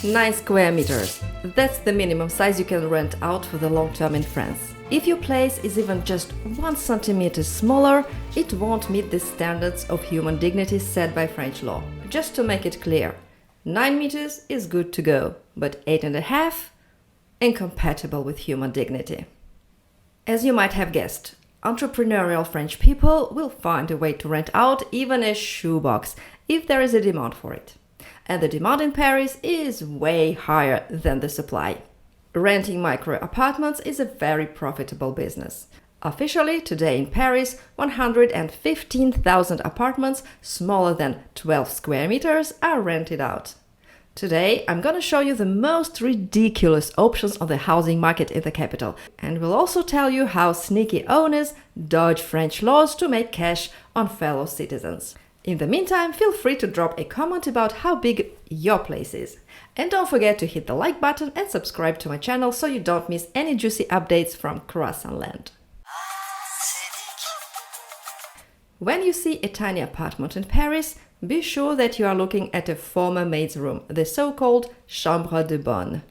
9 square meters. That's the minimum size you can rent out for the long term in France. If your place is even just 1 centimeter smaller, it won't meet the standards of human dignity set by French law. Just to make it clear, 9 meters is good to go, but 8.5? Incompatible with human dignity. As you might have guessed, entrepreneurial French people will find a way to rent out even a shoebox if there is a demand for it. And the demand in Paris is way higher than the supply. Renting micro-apartments is a very profitable business. Officially, today in Paris, 115,000 apartments smaller than 12 square meters are rented out. Today, I'm gonna show you the most ridiculous options on the housing market in the capital, and we'll also tell you how sneaky owners dodge French laws to make cash on fellow citizens. In the meantime, feel free to drop a comment about how big your place is. And don't forget to hit the like button and subscribe to my channel so you don't miss any juicy updates from Croissant Land. When you see a tiny apartment in Paris, be sure that you are looking at a former maid's room, the so-called chambre de bonne.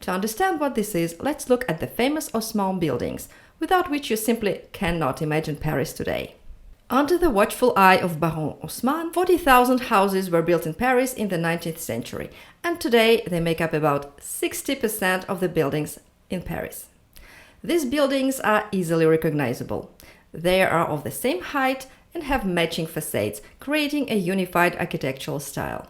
To understand what this is, let's look at the famous Haussmann buildings, without which you simply cannot imagine Paris today. Under the watchful eye of Baron Haussmann, 40,000 houses were built in Paris in the 19th century, and today they make up about 60% of the buildings in Paris. These buildings are easily recognizable. They are of the same height and have matching facades, creating a unified architectural style.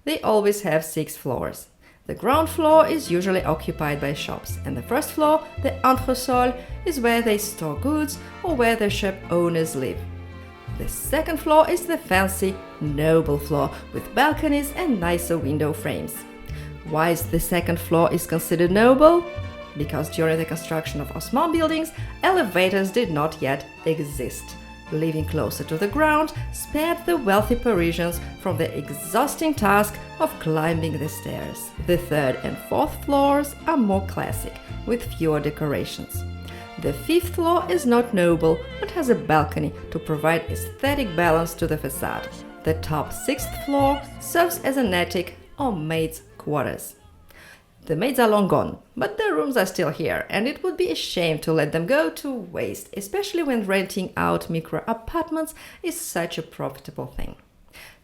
They always have 6 floors. The ground floor is usually occupied by shops, and the first floor, the entresol, is where they store goods or where the shop owners live. The second floor is the fancy, noble floor with balconies and nicer window frames. Why is the second floor is considered noble? Because during the construction of Haussmann buildings, elevators did not yet exist. Living closer to the ground spared the wealthy Parisians from the exhausting task of climbing the stairs. The third and fourth floors are more classic, with fewer decorations. The fifth floor is not noble, but has a balcony to provide aesthetic balance to the facade. The top 6th floor serves as an attic or maid's quarters. The maids are long gone, but the rooms are still here, and it would be a shame to let them go to waste, especially when renting out micro-apartments is such a profitable thing.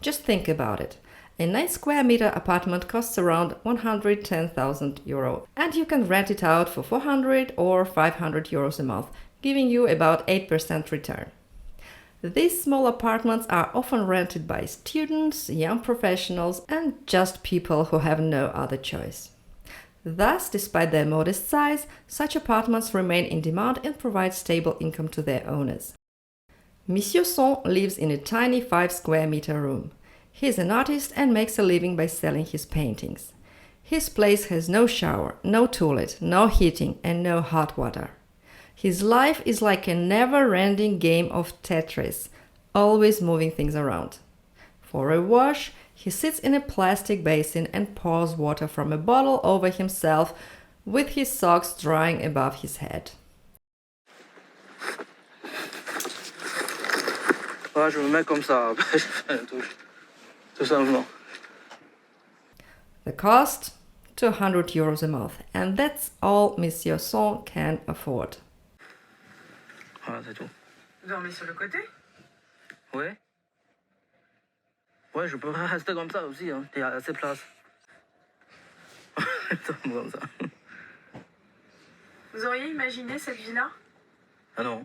Just think about it. A 9 square meter apartment costs around 110,000 euro, and you can rent it out for 400 or 500 euros a month, giving you about 8% return. These small apartments are often rented by students, young professionals, and just people who have no other choice. Thus, despite their modest size, such apartments remain in demand and provide stable income to their owners. Monsieur Son lives in a tiny 5 square meter room. He is an artist and makes a living by selling his paintings. His place has no shower, no toilet, no heating, and no hot water. His life is like a never-ending game of Tetris, always moving things around. For a wash, he sits in a plastic basin and pours water from a bottle over himself, with his socks drying above his head. Je me mets comme ça, je fais une touche, tout simplement. The cost? 200 euros a month, and that's all Monsieur Son can afford. Voilà, c'est tout. Vous dormez sur le côté? Ouais. Ouais, je peux rester comme ça aussi, hein. Il y a assez de place. Comme ça. Vous auriez imaginé cette vie-là? Ah non.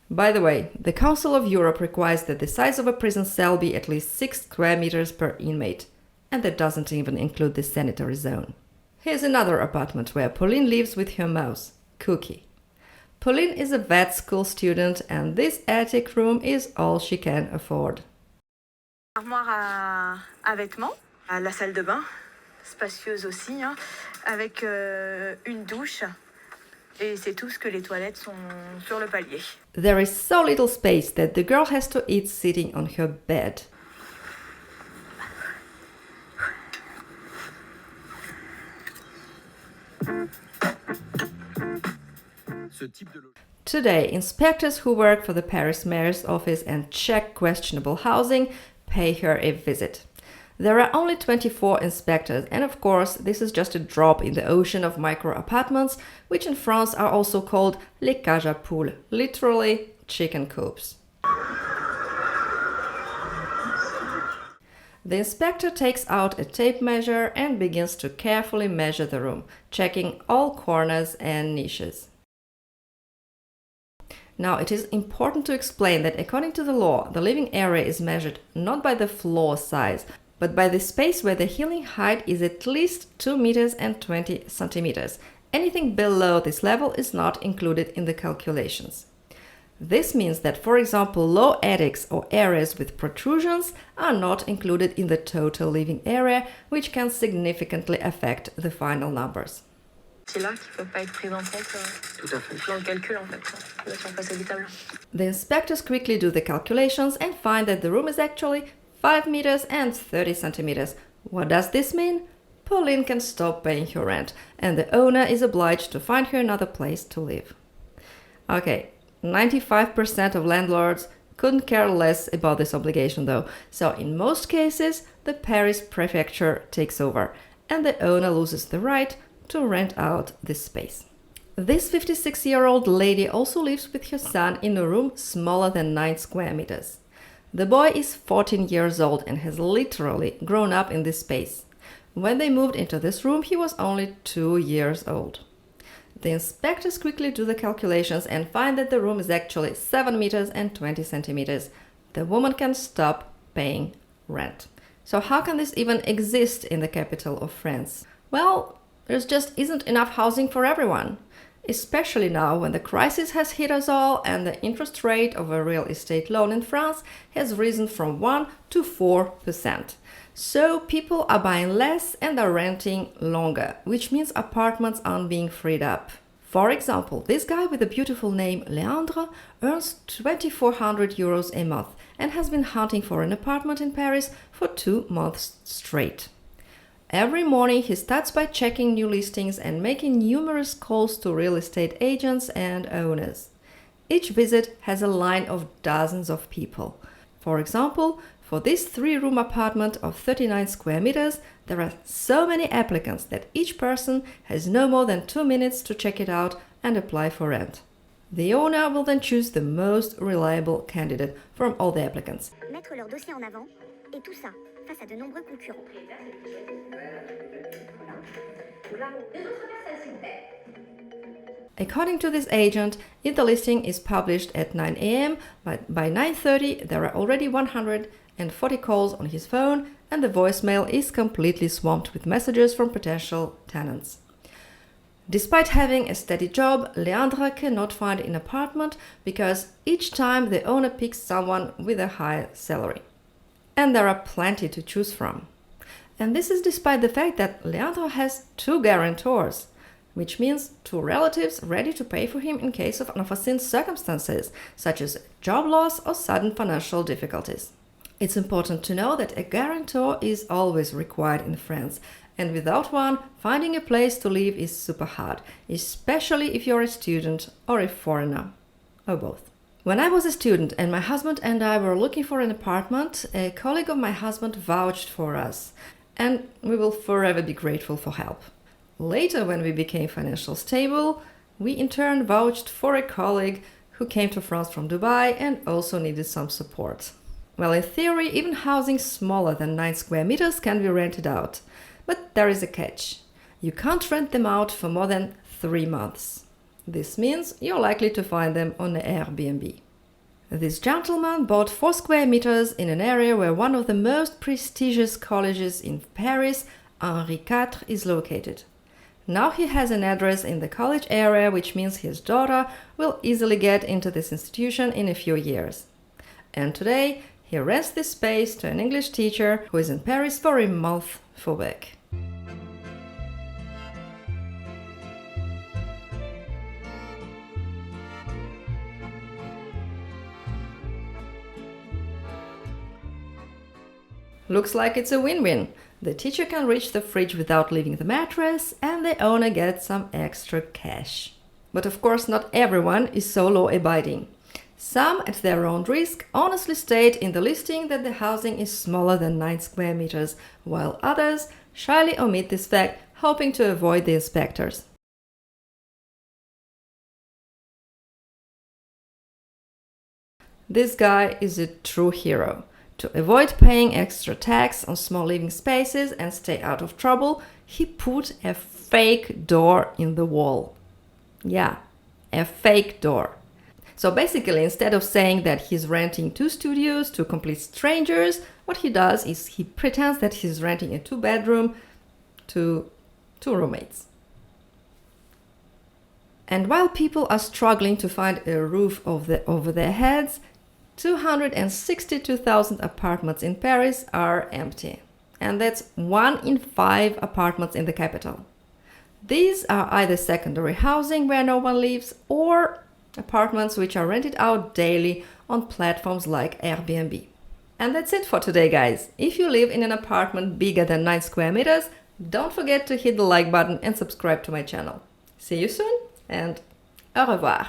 By the way, the Council of Europe requires that the size of a prison cell be at least 6 square meters per inmate, and that doesn't even include the sanitary zone. Here's another apartment where Pauline lives with her mouse, Cookie. Pauline is a vet school student, and this attic room is all she can afford. Armoire à vêtements, à la salle de bain, spacieuse aussi, hein, avec une douche. Et c'est tout ce que les toilettes sont sur le palier. There is so little space that the girl has to eat sitting on her bed. Today, inspectors who work for the Paris mayor's office and check questionable housing pay her a visit. There are only 24 inspectors, and of course, this is just a drop in the ocean of micro apartments, which in France are also called les cages à poules, literally chicken coops. The inspector takes out a tape measure and begins to carefully measure the room, checking all corners and niches. Now, it is important to explain that according to the law, the living area is measured not by the floor size, but by the space where the ceiling height is at least 2 meters and 20 centimeters. Anything below this level is not included in the calculations. This means that, for example, low attics or areas with protrusions are not included in the total living area, which can significantly affect the final numbers. C'est là qui ne peuvent pas être prises en compte Tout à fait. dans le calcul en fait, de la surface habitable. The inspectors quickly do the calculations and find that the room is actually 5 meters and 30 centimeters. What does this mean? Pauline can stop paying her rent, and the owner is obliged to find her another place to live. Okay, 95% of landlords couldn't care less about this obligation though, so in most cases, the Paris prefecture takes over, and the owner loses the right to rent out this space. This 56-year-old lady also lives with her son in a room smaller than 9 square meters. The boy is 14 years old and has literally grown up in this space. When they moved into this room, he was only 2 years old. The inspectors quickly do the calculations and find that the room is actually 7 meters and 20 centimeters. The woman can stop paying rent. So how can this even exist in the capital of France? Well, there just isn't enough housing for everyone, especially now when the crisis has hit us all and the interest rate of a real estate loan in France has risen from 1 to 4%. So people are buying less and are renting longer, which means apartments aren't being freed up. For example, this guy with the beautiful name Leandre earns 2,400 euros a month and has been hunting for an apartment in Paris for 2 months straight. Every morning he starts by checking new listings and making numerous calls to real estate agents and owners. Each visit has a line of dozens of people. For example, for this 3-room apartment of 39 square meters, there are so many applicants that each person has no more than 2 minutes to check it out and apply for rent. The owner will then choose the most reliable candidate from all the applicants. Mettre leur dossier en avant, et tout ça face à de nombreux concurrents. According to this agent, if the listing is published at 9 a.m., but by 9:30 there are already 140 calls on his phone and the voicemail is completely swamped with messages from potential tenants. Despite having a steady job, Leandre cannot find an apartment because each time the owner picks someone with a high salary. And there are plenty to choose from. And this is despite the fact that Leandre has 2 guarantors, which means 2 relatives ready to pay for him in case of unforeseen circumstances, such as job loss or sudden financial difficulties. It's important to know that a guarantor is always required in France, and without one, finding a place to live is super hard, especially if you're a student or a foreigner, or both. When I was a student and my husband and I were looking for an apartment, a colleague of my husband vouched for us, and we will forever be grateful for help. Later, when we became financially stable, we in turn vouched for a colleague who came to France from Dubai and also needed some support. Well, in theory, even housing smaller than 9 square meters can be rented out. But there is a catch. You can't rent them out for more than 3 months. This means you're likely to find them on Airbnb. This gentleman bought 4 square meters in an area where one of the most prestigious colleges in Paris, Henri IV, is located. Now he has an address in the college area, which means his daughter will easily get into this institution in a few years. And today, he rents this space to an English teacher who is in Paris for a month for work. Looks like it's a win-win. The teacher can reach the fridge without leaving the mattress, and the owner gets some extra cash. But of course, not everyone is so law-abiding. Some, at their own risk, honestly state in the listing that the housing is smaller than 9 square meters, while others shyly omit this fact, hoping to avoid the inspectors. This guy is a true hero. To avoid paying extra tax on small living spaces and stay out of trouble, he put a fake door in the wall. Yeah, a fake door. So basically, instead of saying that he's renting 2 studios to complete strangers, what he does is he pretends that he's renting a 2-bedroom to 2 roommates. And while people are struggling to find a roof over their heads, 262,000 apartments in Paris are empty. And that's 1 in 5 apartments in the capital. These are either secondary housing where no one lives, or apartments which are rented out daily on platforms like Airbnb. And that's it for today, guys. If you live in an apartment bigger than 9 square meters, don't forget to hit the like button and subscribe to my channel. See you soon, and au revoir!